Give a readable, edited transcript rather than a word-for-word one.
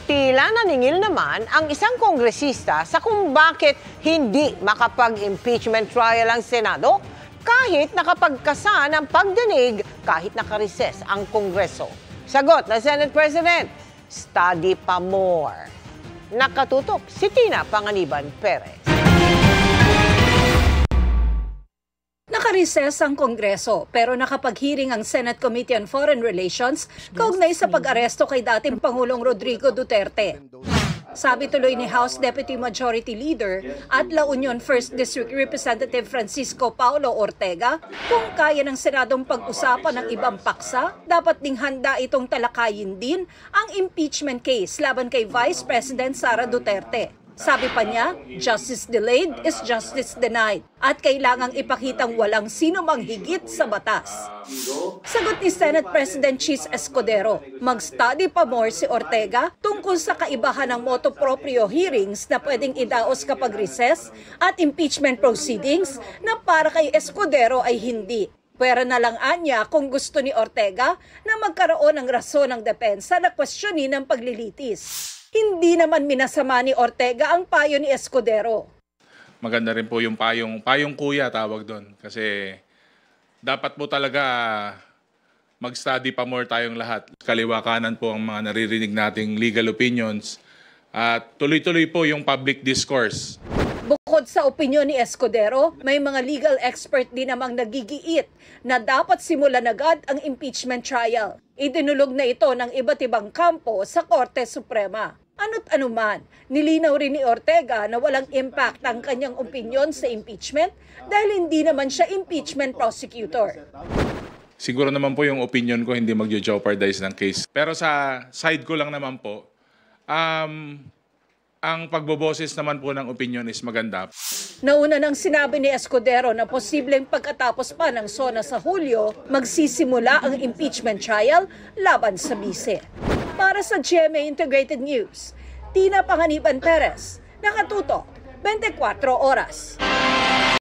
Tila naningil naman ang isang kongresista sa kung bakit hindi makapag-impeachment trial ang Senado kahit nakapagkasa ng pagdinig kahit nakareses ang Kongreso. Sagot na Senate President, study pa more. Nakatutok si Tina Panganiban Perez. Nakareses ang Kongreso pero nakapag-hearing ang Senate Committee on Foreign Relations kaugnay sa pag-aresto kay dating Pangulong Rodrigo Duterte. Sabi tuloy ni House Deputy Majority Leader at La Union 1st District Representative Francisco Paulo Ortega, kung kaya ng Senadong pag-usapan ng ibang paksa, dapat ding handa itong talakayin din ang impeachment case laban kay Vice President Sara Duterte. Sabi pa niya, justice delayed is justice denied at kailangang ipakitang walang sino mang higit sa batas. Sagot ni Senate President Chis Escudero, mag-study pa more si Ortega tungkol sa kaibahan ng motu proprio hearings na pwedeng idaos kapag recess at impeachment proceedings na para kay Escudero ay hindi. Pwera na lang anya kung gusto ni Ortega na magkaroon ng rason ng depensa na questionin ng paglilitis. Hindi naman minasama ni Ortega ang payo ni Escudero. Maganda rin po yung payong kuya tawag doon. Kasi dapat po talaga mag-study pa more tayong lahat. Kaliwa kanan po ang mga naririnig nating legal opinions. At tuloy-tuloy po yung public discourse. Bukod sa opinyon ni Escudero, may mga legal expert din namang nagigiit na dapat simulan agad ang impeachment trial. Idinulog na ito ng iba't ibang kampo sa Korte Suprema. Ano't anuman, nilinaw rin ni Ortega na walang impact ang kanyang opinyon sa impeachment dahil hindi naman siya impeachment prosecutor. Siguro naman po yung opinion ko hindi mag-jeopardize ng case. Pero sa side ko lang naman po, ang pagboboses naman po ng opinion is maganda. Nauna nang sinabi ni Escudero na posibleng pagkatapos pa ng SONA sa Hulyo, magsisimula ang impeachment trial laban sa bise. Para sa GMA Integrated News, Tina Panganiban Perez, nakatutok 24 oras.